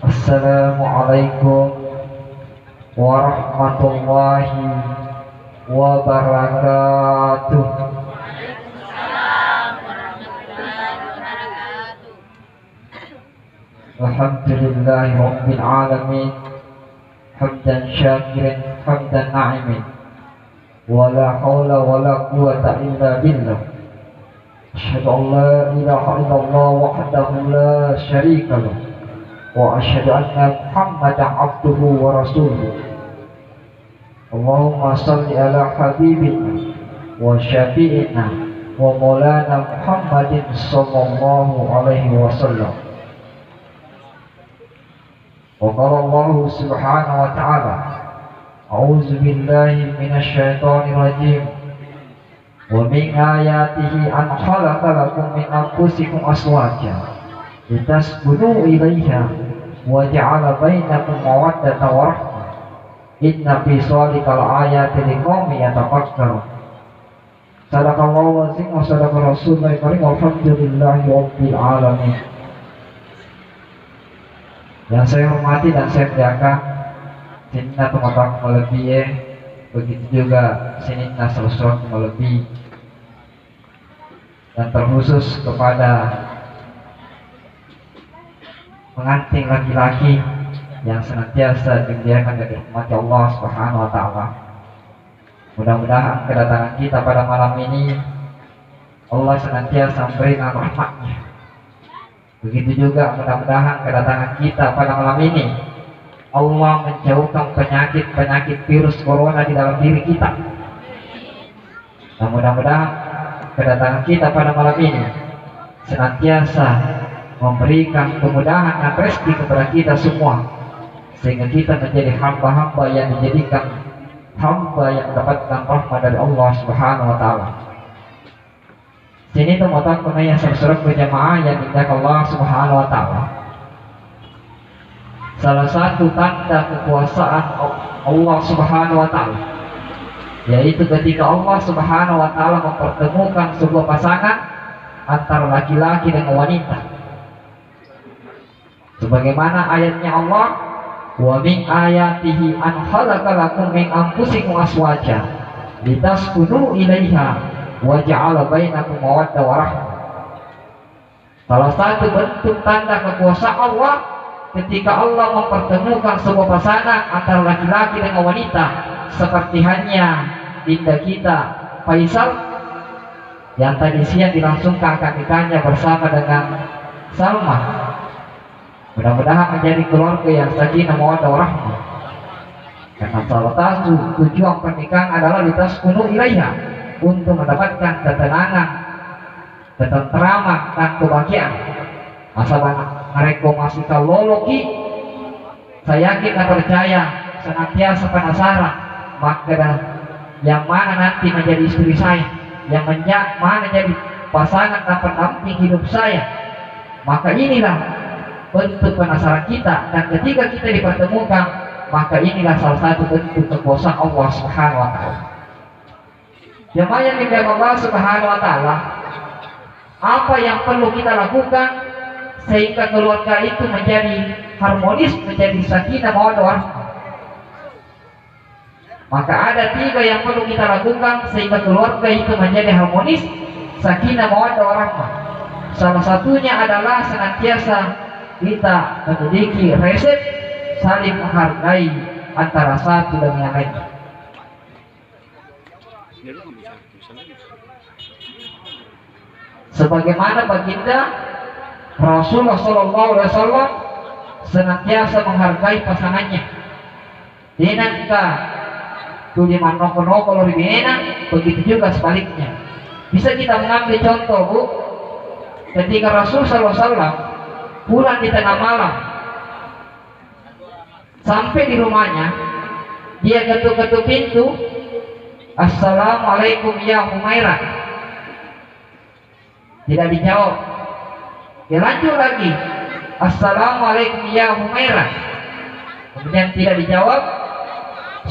Assalamualaikum warahmatullahi wabarakatuh. Alhamdulillahi rabbil alamin, hamdan syakirin hamdan na'imin, wala hawla wala quwwata illa billah. Asyhadu an la ilaha illallah wahdahu la syarika lah, wa asyhadu anna Muhammadan abduhu wa rasuluh. Allahumma salli ala habibina wa syafi'ina wa maulana Muhammadin sallallahu alaihi wasallam. Wa qala Allah subhanahu wa ta'ala, a'udzu billahi minasy syaithanir rajim. Wa min ayatihi an khalaqa lakum min anfusikum azwajan litaskunu ilaiha wa ja'ala bainakum mawaddatan wa rahmah. Inna fi shalikal ayati liqaumin yatafakkarun. Sadaqallahu azim wa sadaqa rasulullah karim. Alhamdulillahi rabbil alamin. Yang saya hormati dan saya muliakan Sinina teman-teman melebihi, begitu juga Sinina selesai melebihi, dan terkhusus kepada pengantin laki-laki yang senantiasa dimuliakan dan dirahmati Allah Subhanahu wa ta'ala. Mudah-mudahan kedatangan kita pada malam ini Allah senantiasa memberikan rahmat-Nya. Begitu juga mudah-mudahan kedatangan kita pada malam ini Allah menjauhkan penyakit-penyakit virus corona di dalam diri kita. Dan mudah-mudahan kedatangan kita pada malam ini senantiasa memberikan kemudahan dan rezeki kepada kita semua, sehingga kita menjadi hamba-hamba yang dijadikan hamba yang mendapatkan rahmat dari Allah Subhanahu wa ta'ala. Sini teman-teman yang seru-seru berjamaah yang dimuliakan Allah Subhanahu wa ta'ala. Salah satu tanda kekuasaan Allah Subhanahu wa ta'ala yaitu ketika Allah Subhanahu wa ta'ala mempertemukan sebuah pasangan antara laki-laki dan wanita. Sebagaimana ayatnya Allah, wa min ayatihi an khalaqa lakum min anfusikum azwajan litaskunu ilaiha wa ja'ala bainakum mawaddah wa rahmah. Salah satu bentuk tanda kekuasaan Allah ketika Allah mempertemukan sebuah pasangan antara laki-laki dengan wanita, seperti hanya dinda kita Faisal yang tadi siang dilangsungkan akad nikahnya bersama dengan Salma. Mudah-mudahan menjadi keluarga yang sakinah mawaddah wa rahmah. Karena salah satu tujuan pernikahan adalah litaskunu ilaiha, untuk mendapatkan ketenangan, ketentraman dan kebahagiaan. Asal mereka masih kaloloki, saya yakin dan percaya senantiasa penasaran maka yang mana nanti menjadi istri saya, yang mana jadi pasangan dan pendamping hidup saya. Maka inilah bentuk penasaran kita, dan ketika kita dipertemukan, maka inilah salah satu bentuk kekuasaan Allah Subhanahu wa ta'ala. Jemaah yang dimuliakan Allah Subhanahu wa ta'ala, apa yang perlu kita lakukan sehingga keluarga itu menjadi harmonis, menjadi sakinah mawaddah warahmah? Maka ada 3 yang perlu kita lakukan sehingga keluarga itu menjadi harmonis, sakinah mawaddah warahmah. Salah satunya adalah senantiasa kita memiliki resep saling menghargai antara satu dan yang lain. Sebagaimana baginda Rasulullah SAW senantiasa menghargai pasangannya. Dinangka tuli manoko-noko lebih enak, begitu juga sebaliknya. Bisa kita mengambil contoh, Bu, ketika Rasulullah SAW pulang di tengah malam, sampai di rumahnya, dia ketuk-ketuk pintu, "Assalamualaikum ya Humairah." Tidak dijawab. Dia lanjut lagi, "Assalamualaikum ya Humairah." Kemudian tidak dijawab.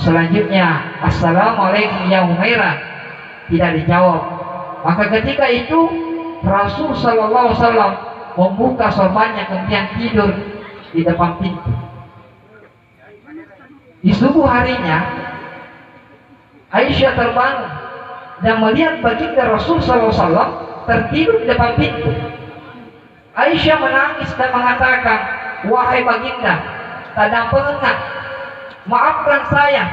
Selanjutnya, "Assalamualaikum ya Humairah." Tidak dijawab. Maka ketika itu Rasul sallallahu alaihi wasallam membuka sorbannya kemudian tidur di depan pintu. Di subuh harinya Aisyah terbangun dan melihat baginda Rasul SAW tertidur di depan pintu. Aisyah menangis dan mengatakan, wahai baginda, tak pengengat, maafkan saya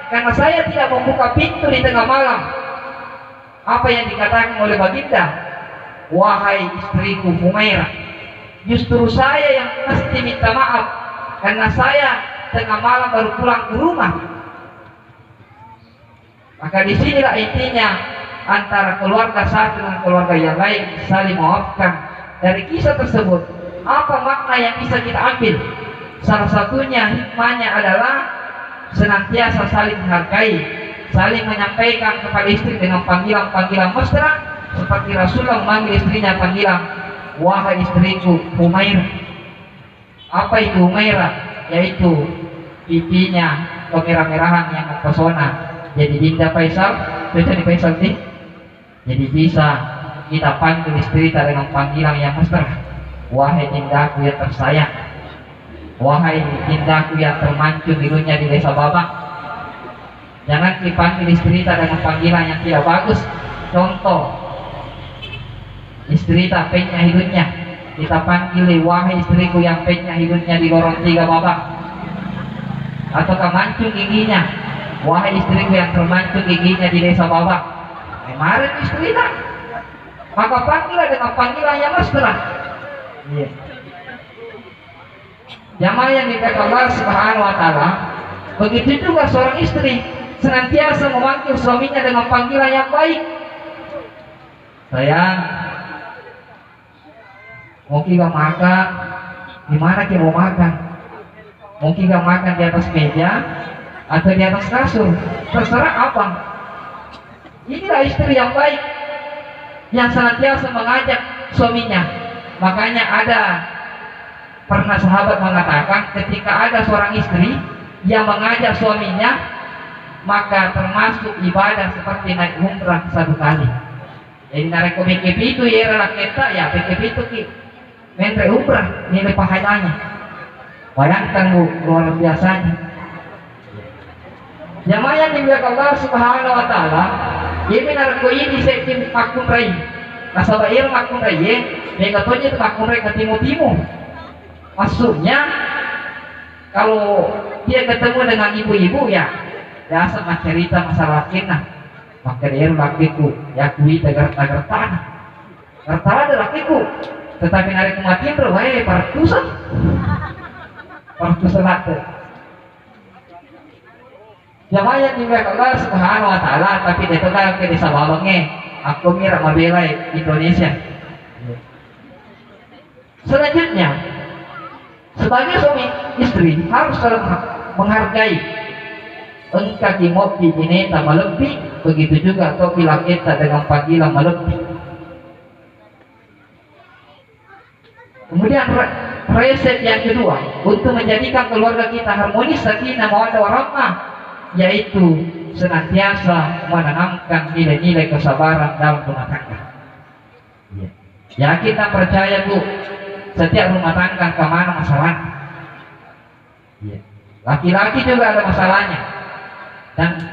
karena saya tidak membuka pintu di tengah malam. Apa yang dikatakan oleh baginda? Wahai istriku Humairah, justru saya yang mesti minta maaf karena saya tengah malam baru pulang ke rumah. Maka disinilah intinya antara keluarga satu dengan keluarga yang lain saling memaafkan. Dari kisah tersebut, apa makna yang bisa kita ambil? Salah satunya hikmahnya adalah senantiasa saling menghargai, saling menyampaikan kepada istri dengan panggilan-panggilan mesra, seperti Rasulullah memanggil istrinya panggilan, wahai istriku Humairah. Apa itu Humairah? Yaitu pipinya kemerah-merahan yang mempesona. Jadi Dinda Faisal, jadi Faisal nih. Jadi bisa kita panggil istri kita dengan panggilan yang mesra. Wahai Dindaku yang tersayang, wahai Dindaku yang termancung hidungnya di desa Babak. Jangan dipanggil istri kita dengan panggilan yang tidak bagus. Contoh, istri kita pennya hidungnya, kita panggil wahai istriku yang pennya hidungnya di lorong 3 Babak. Atau mancung giginya, wahai istriku yang termancung giginya di desa Babak. Kemarin istri kita, maka panggillah dengan panggilan yang mesra. Iya. Jamaah yang dimuliakan Allah Subhanahu wa taala, begitu juga seorang istri senantiasa memanggil suaminya dengan panggilan yang baik. Sayang, mau kita makan, di mana kita mau makan? Mau kita makan di atas meja atau di atas kasur? Terserah apa. Inilah istri yang baik, yang senantiasa mengajak suaminya. Makanya pernah sahabat mengatakan, ketika ada seorang istri yang mengajak suaminya, maka termasuk ibadah seperti naik umrah 1 kali. Jadi narik ke BKP itu ya kita ya BKP itu mentre umrah nilai pahalanya. Bayangkan Bu, luar biasanya. Jamaah yang dimuliakan Allah Subhanahu wa taala, ini narik ini sekim makun rai. Nasabah makun rai, mereka tuh itu makun rai ke timu-timu. Maksudnya kalau dia ketemu dengan ibu-ibu ya biasa cerita masalah kinah, maka dia lakiku ya kui tagar-tagar tanah karena ada lakiku, tetapi narik kematian berway partusan laki jamaah yang dimuliakan Allah Subhanahu wa taala. Tapi dia telah ke desa Babangnya, aku mira mabelai Indonesia. Selanjutnya, sebagai suami istri harus saling menghargai. Engkau kimopi bineta melebihi, begitu juga topi laketa dengan panggilan melebihi. Kemudian resep yang kedua untuk menjadikan keluarga kita harmonis, sakinah, mawaddah warahmah, yaitu senantiasa menanamkan nilai-nilai kesabaran dalam rumah tangga. Ya kita percaya Bu, setiap rumah tangga kemana masalah. Laki-laki juga ada masalahnya. Dan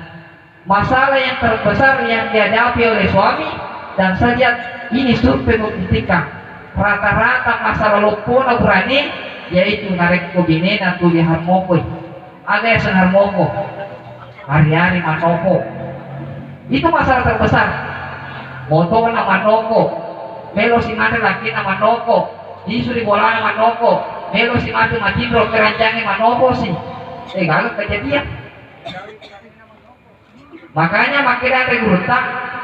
masalah yang terbesar yang dihadapi oleh suami, dan saya ini survei membuktikan rata-rata masalah lopona berani yaitu narik kubinena tuli harmoko agak sen harmoko hari-hari manoko, itu masalah terbesar. Moto na manoko, melo si mana laki na manoko, isu di bola na manoko, melo si matu matindro keranjangnya manoko sih, gagal kejadian. Makanya makiran regruta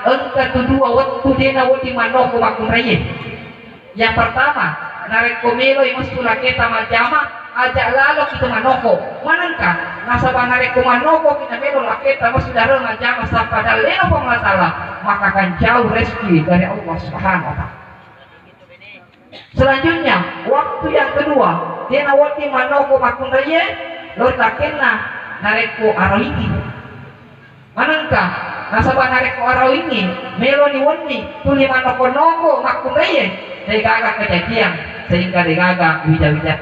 engka tu dua waktu dina wati manoko makun reye. Yang pertama narik komelo imus tulaketa majama ajak lalok itu manoko manangka nasabah narik manoko kita melo laketa mas saudara majama pada leno pengatala, maka akan jauh rezeki dari Allah Subhanahu wa taala. Selanjutnya waktu yang kedua dina wati manoko makun reye lo takena narik ko aroiki manangka nasabah narik ko araw ini melo ni woni tuli manoko-noko makun reye. Dari kakak kejadian sehingga digaga wija-wija.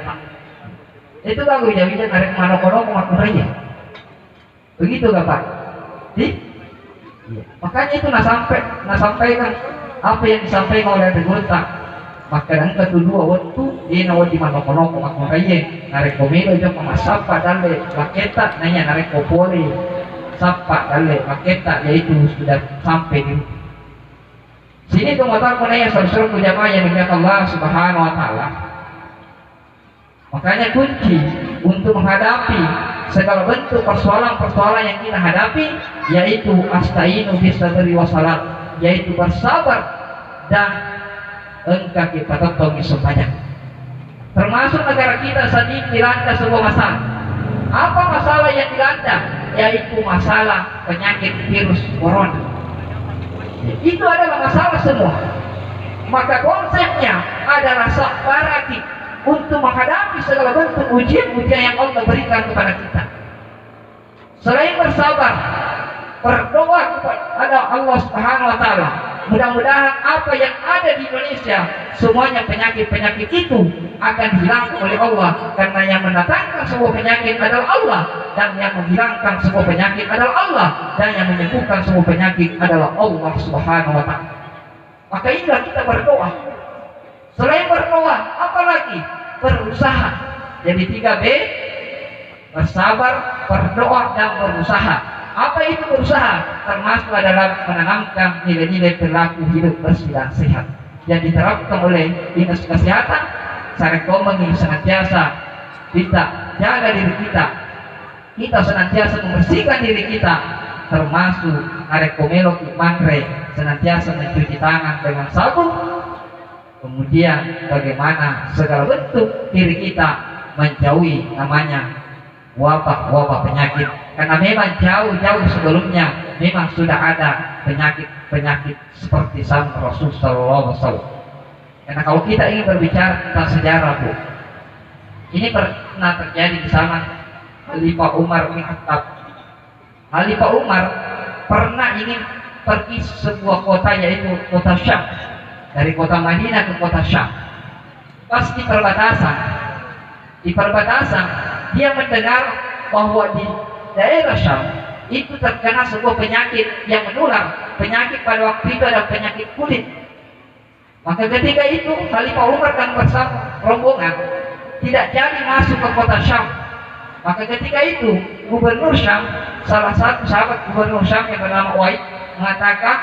Itu kan wija-wija narik manok-manok aku raya. Begitu gak Pak? Makanya itu sampaikan apa yang disampaikan oleh anggota. Maka yang kedua waktu dia nawat di manok-manok aku raya narik komelo jauh pemasapa dalle maketa nanya narik kopoli sapa dalle maketa, yaitu sudah sampai di sini. Tuh mata kunaya saudara jamaah yang dimuliakan Allah Subhanahu wa taala. Makanya kunci untuk menghadapi segala bentuk persoalan-persoalan yang kita hadapi yaitu astainu bisabri wasalat, yaitu bersabar dan engkau kita tonton sebanyak. Termasuk negara kita saat ini dilanda sebuah masalah. Apa masalah yang dilanda? Yaitu masalah penyakit virus corona. Itu adalah masalah semua. Maka konsepnya adalah sabarati untuk menghadapi segala bentuk ujian-ujian yang Allah berikan kepada kita. Selain bersabar, berdoa kepada Allah Subhanahu wa taala. Mudah-mudahan apa yang ada di Indonesia, semuanya penyakit-penyakit itu akan hilang oleh Allah, karena yang mendatangkan sebuah penyakit adalah Allah, dan yang menghilangkan sebuah penyakit adalah Allah, dan yang menyembuhkan sebuah penyakit adalah Allah Subhanahu wa taala. Maka inilah kita berdoa. Selain berdoa, apalagi berusaha. Jadi 3B, bersabar, berdoa, dan berusaha. Apa itu berusaha? Termasuk dalam menanamkan nilai-nilai perilaku hidup bersih dan sehat yang diterapkan oleh Dinas Kesehatan. Saya rekomendasi senantiasa kita jaga diri kita senantiasa membersihkan diri kita, termasuk rekomelo mangre senantiasa mencuci tangan dengan sabun. Kemudian bagaimana segala bentuk diri kita menjauhi namanya wabah penyakit, karena memang jauh-jauh sebelumnya memang sudah ada penyakit seperti zaman Rasul Sallallahu Alaihi Wasallam. Karena kalau kita ingin berbicara tentang sejarah, Bu, ini pernah terjadi di zaman Khalifah Umar bin Khattab. Khalifah Umar pernah ingin pergi ke sebuah kota, yaitu kota Syam, dari kota Madinah ke kota Syam. Pas di perbatasan dia mendengar bahwa di daerah Syam itu terkena sebuah penyakit yang menular. Penyakit pada waktu itu adalah penyakit kulit. Maka ketika itu Khalifah Umar dan bersama rombongan tidak jadi masuk ke kota Syam. Maka ketika itu Gubernur Syam, salah satu sahabat Gubernur Syam yang bernama Uaid, mengatakan,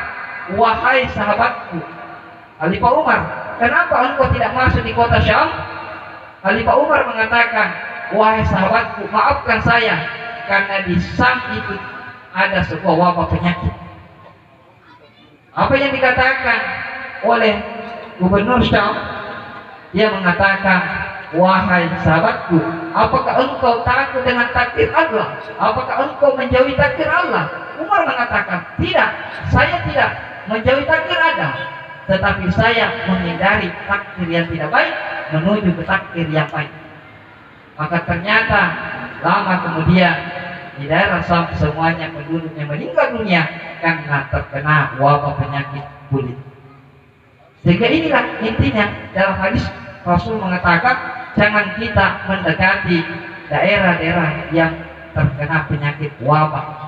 wahai sahabatku Khalifah Umar, kenapa engkau tidak masuk di kota Syam? Khalifah Umar mengatakan, wahai sahabatku, maafkan saya, karena di Syam itu ada sebuah wabah penyakit. Apa yang dikatakan oleh Gubernur Syam? Dia mengatakan, wahai sahabatku, apakah engkau takut dengan takdir Allah? Apakah engkau menjauhi takdir Allah? Umar mengatakan, tidak, saya tidak menjauhi takdir Allah, tetapi saya menghindari takdir yang tidak baik menuju ke takdir yang baik. Maka ternyata lama kemudian di daerah Syam semuanya penduduknya meninggal dunia karena terkena wabah penyakit kulit. Sehingga inilah intinya dalam hadis Rasul mengatakan, jangan kita mendekati daerah-daerah yang terkena penyakit wabah.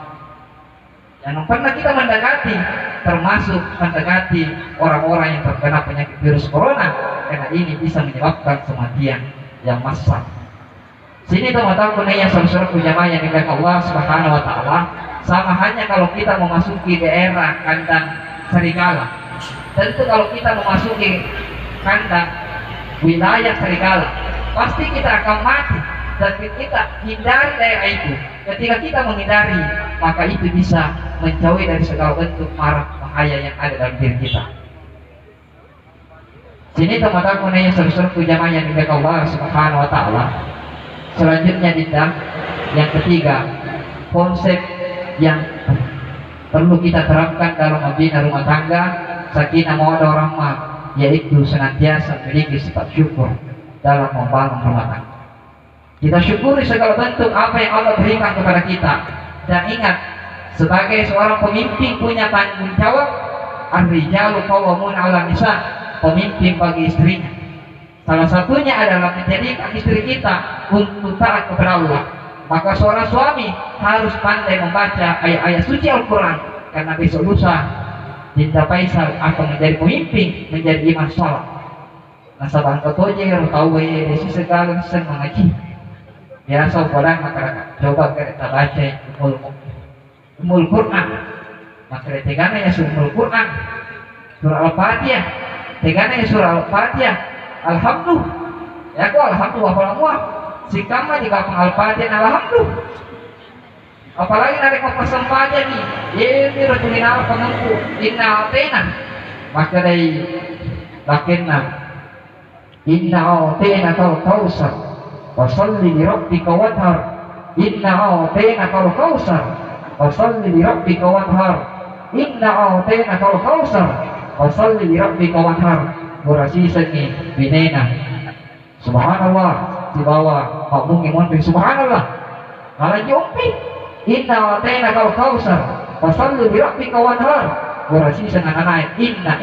Jangan pernah kita mendekati, termasuk mendekati orang-orang yang terkena penyakit virus corona, karena ini bisa menyebabkan kematian yang massal. Sini teman-teman kunanya saudara jamaah yang dimuliakan Allah Subhanahu wa taala, sama hanya kalau kita memasuki daerah kandang serigala. Tentu kalau kita memasuki kandang wilayah serigala, pasti kita akan mati. Dan kita hindari daerah itu. Ketika kita menghindari, maka itu bisa menjauhi dari segala bentuk mara bahaya yang ada dalam diri kita. Sini teman-teman yang saudara jamaah yang dimuliakan Allah Subhanahu wa taala. Selanjutnya yang ketiga, konsep yang perlu kita terapkan dalam membina rumah tangga sakinah mawaddah warahmah, yaitu senantiasa memiliki sifat syukur dalam membangun rumah tangga. Kita syukuri segala bentuk apa yang Allah berikan kepada kita, dan ingat, sebagai seorang pemimpin punya tanggung jawab. Ar-rijalu qawwamun 'ala nisa, pemimpin bagi istrinya. Salah satunya adalah menjadikan istri kita untuk taat kepada Allah. Maka seorang suami harus pandai membaca ayat-ayat suci Al-Quran, karena besok lusa Dinda Faisal akan menjadi pemimpin, menjadi imam sholat. Nasabah ketujuh yang tahu desi segala sen mengaji. Biasa orang masyarakat coba kita baca umul Quran. Maka tegana ya umul Quran, surah Al-Fatihah. Tegana ya surah Al-Fatihah. Alhamdulillah. Ya kok alhamdulillah apa si kama di kapal Al-Fatihah alhamdulillah. Apalagi dari pesan Fatihah nih. Ini rajulin apa pengempu inna atena. Maka dari lakinna inna atena kal kausar wasalli li rabbika wadhar. Inna atena kal kausar wasalli li rabbika wadhar. Inna atena kal kausar wasalli li rabbika wadhar. Murasisan ni binena. Subhanallah di bawah makmum imun subhanallah. Malah jumpi inna atena kal kausar wasalli li rabbika wadhar. Murasisan anak inna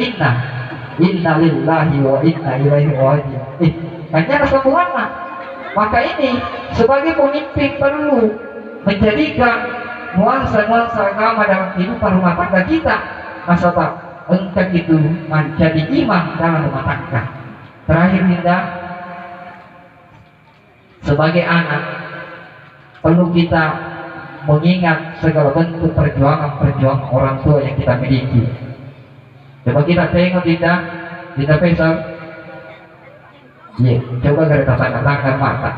lillahi wa inna ilaihi raji'un. Kanya sambungan mah. Maka ini sebagai pemimpin perlu menjadikan nuansa-nuansa agama dalam kehidupan rumah tangga kita. Nasabah engkau itu menjadi imam dalam rumah tangga. Terakhir Dinda, sebagai anak perlu kita mengingat segala bentuk perjuangan orang tua yang kita miliki. Coba kita tengok Dinda Faisal. Iya, coba kita tangkap mata.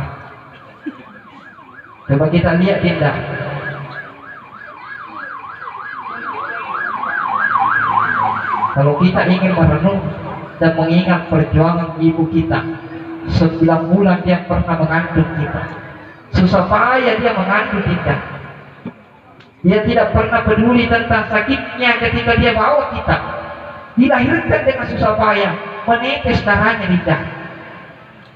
Coba kita lihat Dinda. Kalau kita ingin merenung dan mengingat perjuangan ibu kita, 9 bulan dia pernah mengandung kita. Susah payah dia mengandung kita. Dia tidak pernah peduli tentang sakitnya ketika dia bawa kita. Dilahirkan dengan susah payah, menetes darahnya kita.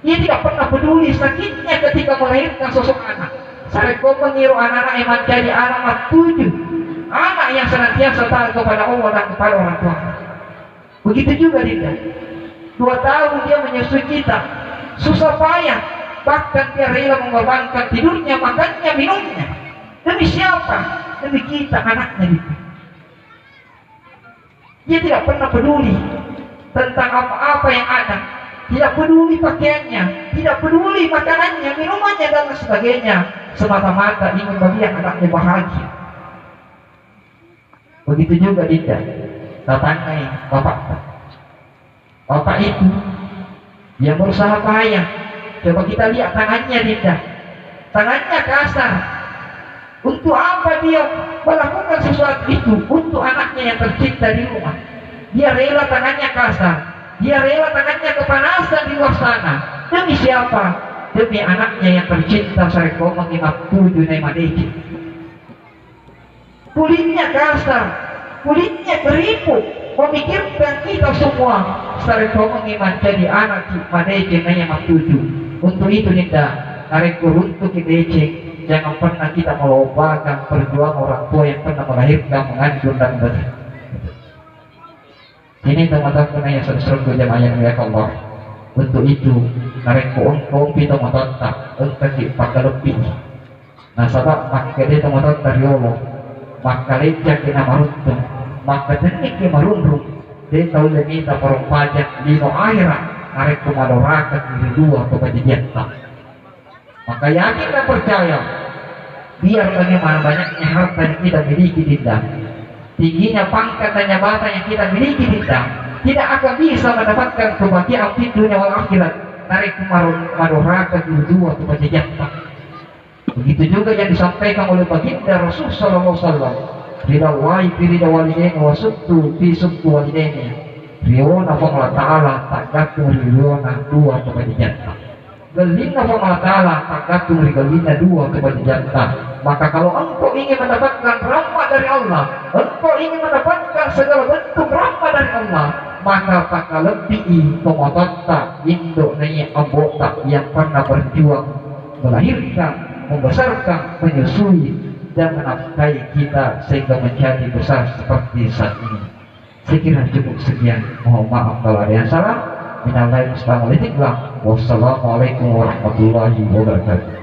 Dia tidak pernah peduli sakitnya ketika melahirkan sosok anak. Saya kau mengiru anak-anak yang menjadi anak 7, anak yang senantiasa taat kepada Allah dan kepada orang tua. Begitu juga Dinda. 2 tahun dia menyusui kita, susah payah, bahkan dia rela mengorbankan tidurnya, makannya, minumnya. Demi siapa? Demi kita, anaknya Dinda. Dia tidak pernah peduli tentang apa-apa yang ada. Tidak peduli pakaiannya, tidak peduli makanannya, minumannya dan sebagainya. Semata-mata ingin melihat anaknya bahagia. Begitu juga Dinda. Datangi bapak itu yang berusaha payah. Coba kita lihat tangannya Dinda. Tangannya kasar. Untuk apa dia melakukan sesuatu itu? Untuk anaknya yang tercinta di rumah. Dia rela tangannya kasar. Dia rela tangannya kepanasan di luar sana. Demi siapa? Demi anaknya yang tercinta. Saya kau mengingat 7 nemadeki. Kulitnya kasar, kulitnya keriput, memikirkan kita semua. Saya kau mengingat jadi anak madeki yang 7. Untuk itu Dinda, tarik untuk kita jangan pernah kita melupakan perjuangan orang tua yang pernah melahirkan, mengandung dan besar. Ini teman-teman yang seru jamaah yang mulia Allah. Untuk itu, mereka engkau kita mentontak, engkau dipakai lebih. Nah, sebab maka dia teman-teman dari Allah, maka lecak kita maruntung, maka jenik kita maruntung. Dia tahu lebih kita perang pajak di akhirat, mereka madoraka diri 2 kepada jatah. Maka yakin dan percaya, biar bagaimana banyaknya harta yang kita miliki Dinda, tingginya pangkat dan jabatan yang kita miliki Dinda, tidak akan bisa mendapatkan kebahagiaan di dunia wal akhirat. Tarik madoraka diri 2 kepada jatah. Begitu juga yang disampaikan oleh baginda Rasul sallallahu alaihi wasallam. Ridawahi fi ridawalidaini wa subtu fi subtu walidaini. Riwana Allah Ta'ala takatu riwana 2 kepada jatah. Gelina Allah Ta'ala takatu rigalina 2 kepada jatah. Maka kalau engkau ingin mendapatkan rahmat dari Allah, engkau ingin mendapatkan segala bentuk rahmat dari Allah, maka tak lebih pemotota induk nanya anggota yang pernah berjuang melahirkan, membesarkan, menyusui dan menafkahi kita sehingga menjadi besar seperti saat ini. Saya kira cukup sekian. Mohon maaf kalau ada yang salah. minallahi musta'an. Wassalamualaikum warahmatullahi wabarakatuh.